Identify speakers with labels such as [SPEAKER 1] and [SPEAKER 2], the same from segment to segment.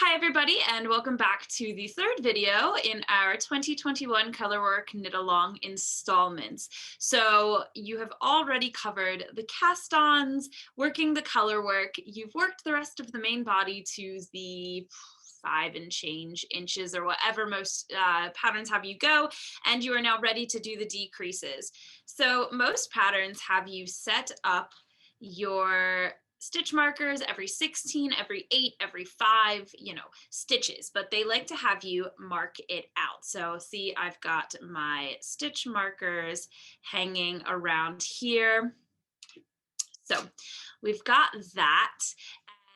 [SPEAKER 1] Hi everybody, and welcome back to the third video in our 2021 Colorwork Knit Along installments. So you have already covered the cast-ons, working the color work. You've worked the rest of the main body to the 5 and change inches or whatever most patterns have you go, and you are now ready to do the decreases. So most patterns have you set up your stitch markers every 16, every 8, every 5, stitches, but they like to have you mark it out. So see, I've got my stitch markers hanging around here. So we've got that.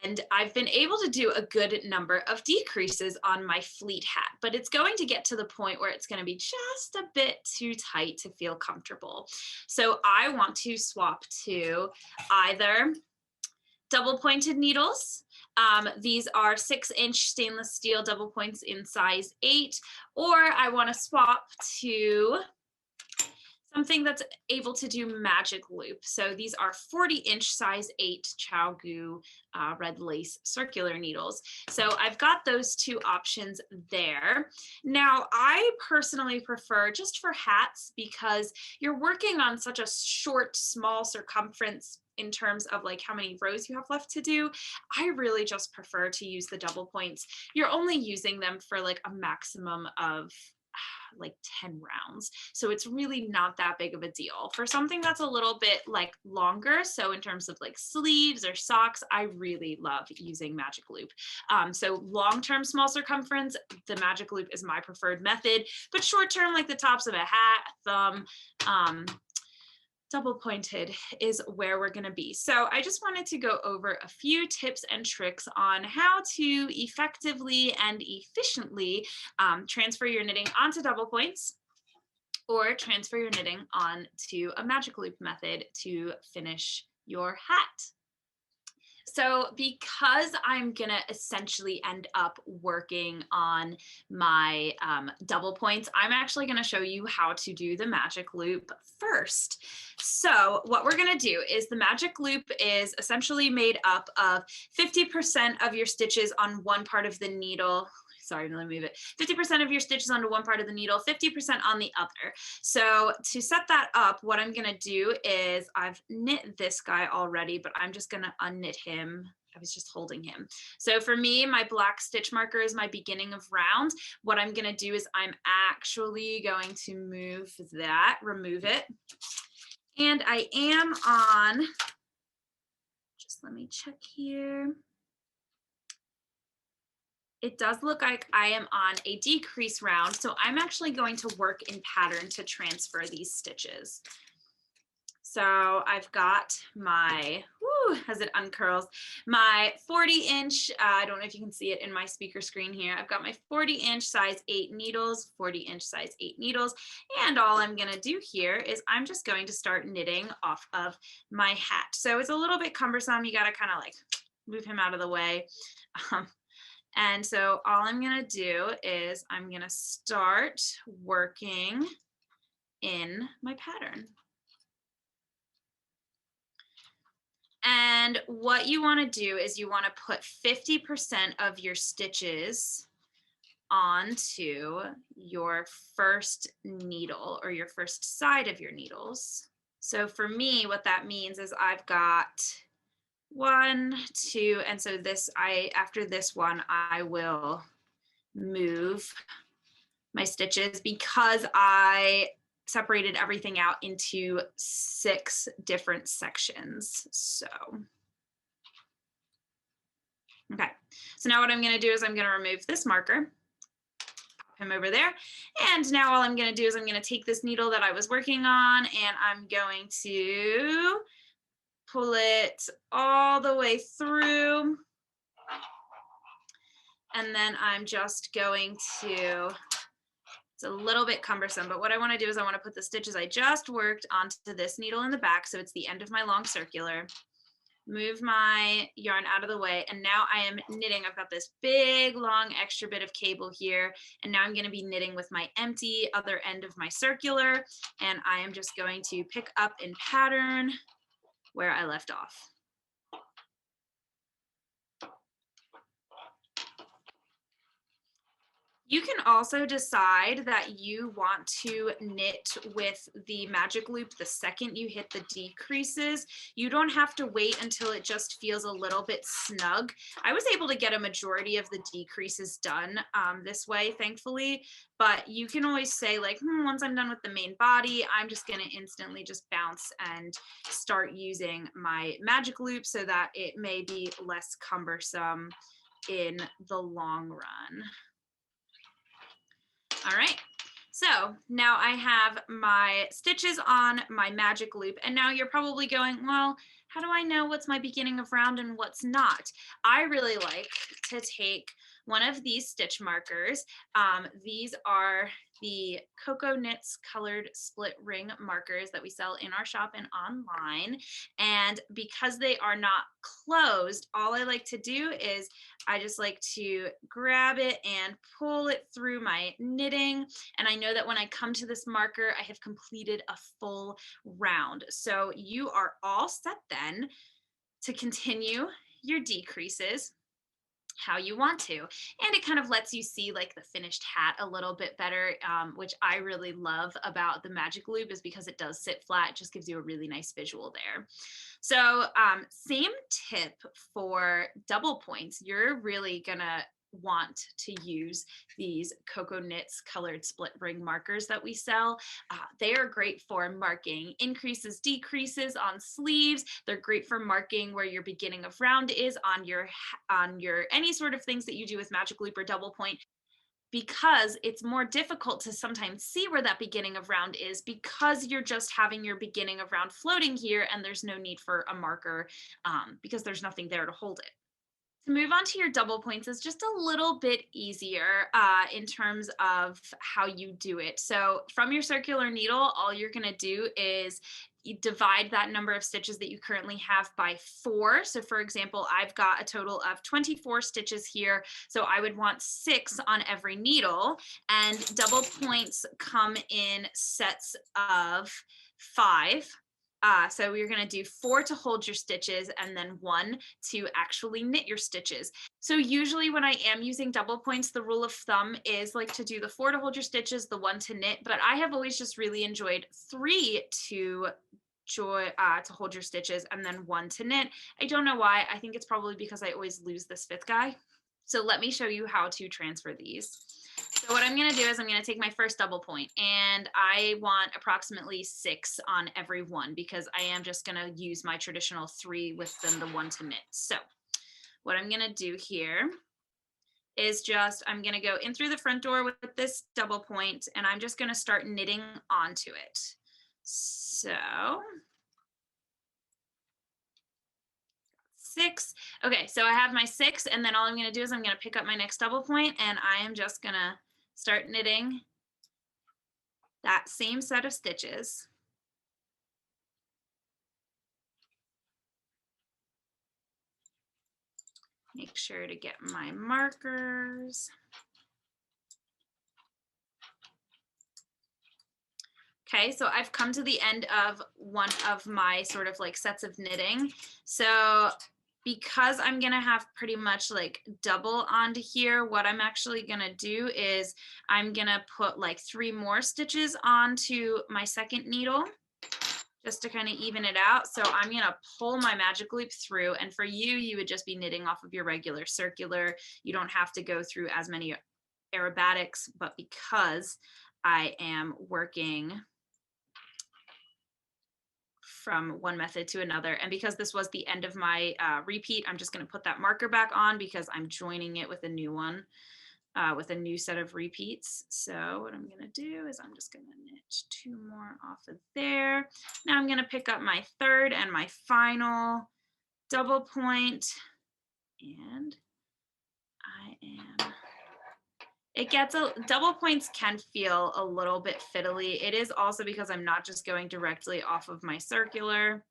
[SPEAKER 1] And I've been able to do a good number of decreases on my fleet hat, but it's going to get to the point where it's going to be just a bit too tight to feel comfortable. So I want to swap to either double pointed needles. These are 6-inch stainless steel double points in size 8, or I want to swap to something that's able to do magic loop. So these are 40-inch size 8 ChowGoo red lace circular needles. So I've got those two options there. Now I personally prefer just for hats, because you're working on such a short, small circumference in terms of like how many rows you have left to do. I really just prefer to use the double points. You're only using them for like a maximum of like 10 rounds. So it's really not that big of a deal. For something that's a little bit like longer, so in terms of like sleeves or socks, I really love using magic loop. So long-term small circumference, the magic loop is my preferred method, but short-term, like the tops of a hat, thumb, double pointed is where we're going to be. So I just wanted to go over a few tips and tricks on how to effectively and efficiently transfer your knitting onto double points, or transfer your knitting onto a magic loop method to finish your hat. So because I'm gonna essentially end up working on my double points, I'm actually gonna show you how to do the magic loop first. So what we're gonna do is the magic loop is essentially made up of 50% of your stitches on one part of the needle. Sorry, let me move it. 50% of your stitches onto one part of the needle, 50% on the other. So to set that up, what I'm gonna do is I've knit this guy already, but I'm just gonna unknit him. I was just holding him. So for me, my black stitch marker is my beginning of round. What I'm gonna do is I'm actually going to move that, remove it. And I am on, just let me check here. It does look like I am on a decrease round, so I'm actually going to work in pattern to transfer these stitches. So I've got my, as it uncurls, my 40-inch, I don't know if you can see it in my speaker screen here, I've got my 40-inch size 8 needles, 40-inch size 8 needles, and all I'm gonna do here is I'm just going to start knitting off of my hat. So it's a little bit cumbersome, you gotta kind of like move him out of the way. And so all I'm gonna do is I'm gonna start working in my pattern. And what you wanna do is you wanna put 50% of your stitches onto your first needle or your first side of your needles. So for me, what that means is I've got 1, 2, and so this, after this one, I will move my stitches because I separated everything out into 6 different sections. So, okay. So now what I'm gonna do is I'm gonna remove this marker, pop him over there. And now all I'm gonna do is I'm gonna take this needle that I was working on and I'm going to pull it all the way through. And then I'm just going to, it's a little bit cumbersome, but what I want to do is I want to put the stitches I just worked onto this needle in the back, so it's the end of my long circular, move my yarn out of the way, and now I am knitting. I've got this big long extra bit of cable here, and now I'm going to be knitting with my empty other end of my circular, and I am just going to pick up in pattern where I left off. You can also decide that you want to knit with the magic loop the second you hit the decreases. You don't have to wait until it just feels a little bit snug. I was able to get a majority of the decreases done this way, thankfully, but you can always say like, once I'm done with the main body, I'm just gonna instantly just bounce and start using my magic loop so that it may be less cumbersome in the long run. All right, so now I have my stitches on my magic loop, and now you're probably going, well, how do I know what's my beginning of round and what's not? I really like to take one of these stitch markers. These are the Cocoa Knits colored split ring markers that we sell in our shop and online. And because they are not closed, all I like to do is I just like to grab it and pull it through my knitting. And I know that when I come to this marker, I have completed a full round. So you are all set then to continue your decreases how you want to. And it kind of lets you see like the finished hat a little bit better, which I really love about the magic loop is because it does sit flat. It just gives you a really nice visual there. So same tip for double points. You're really gonna want to use these Cocoa Knits colored split ring markers that we sell. They are great for marking increases, decreases on sleeves. They're great for marking where your beginning of round is on your any sort of things that you do with magic loop or double point, because it's more difficult to sometimes see where that beginning of round is because you're just having your beginning of round floating here and there's no need for a marker because there's nothing there to hold it. To move on to your double points is just a little bit easier in terms of how you do it. So from your circular needle, all you're going to do is you divide that number of stitches that you currently have by 4. So for example, I've got a total of 24 stitches here. So I would want 6 on every needle, and double points come in sets of 5. So we're going to do 4 to hold your stitches and then 1 to actually knit your stitches. So usually when I am using double points, the rule of thumb is like to do the 4 to hold your stitches, the 1 to knit, but I have always just really enjoyed 3 to hold your stitches and then 1 to knit. I don't know why. I think it's probably because I always lose this 5th guy. So let me show you how to transfer these. So what I'm going to do is I'm going to take my first double point, and I want approximately 6 on every one because I am just going to use my traditional 3 with then the 1 to knit. So what I'm going to do here is I'm going to go in through the front door with this double point, and I'm just going to start knitting onto it. So 6. Okay, so I have my 6, and then all I'm going to do is I'm going to pick up my next double point, and I am just going to start knitting that same set of stitches. Make sure to get my markers. Okay, so I've come to the end of one of my sort of like sets of knitting. So because I'm gonna have pretty much like double onto here, what I'm actually gonna do is I'm gonna put like 3 more stitches onto my second needle just to kind of even it out. So I'm gonna pull my magic loop through, and for you, you would just be knitting off of your regular circular. You don't have to go through as many aerobatics, but because I am working from one method to another, and because this was the end of my repeat, I'm just going to put that marker back on because I'm joining it with a new one, with a new set of repeats. So what I'm going to do is I'm just going to knit 2 more off of there. Now I'm going to pick up my third and my final double point, and double points can feel a little bit fiddly. It is also because I'm not just going directly off of my circular.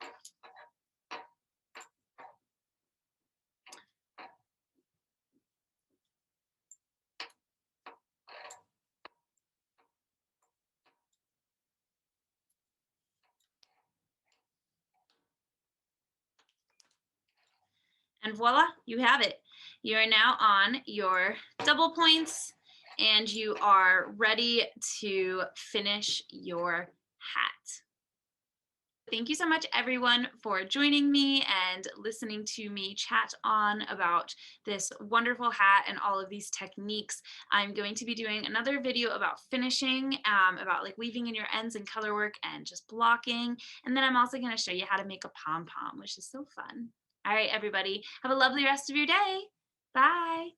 [SPEAKER 1] And voila, you have it. You are now on your double points, and you are ready to finish your hat. Thank you so much, everyone, for joining me and listening to me chat on about this wonderful hat and all of these techniques. I'm going to be doing another video about finishing, about like weaving in your ends and color work and just blocking. And then I'm also going to show you how to make a pom-pom, which is so fun. All right, everybody, have a lovely rest of your day. Bye.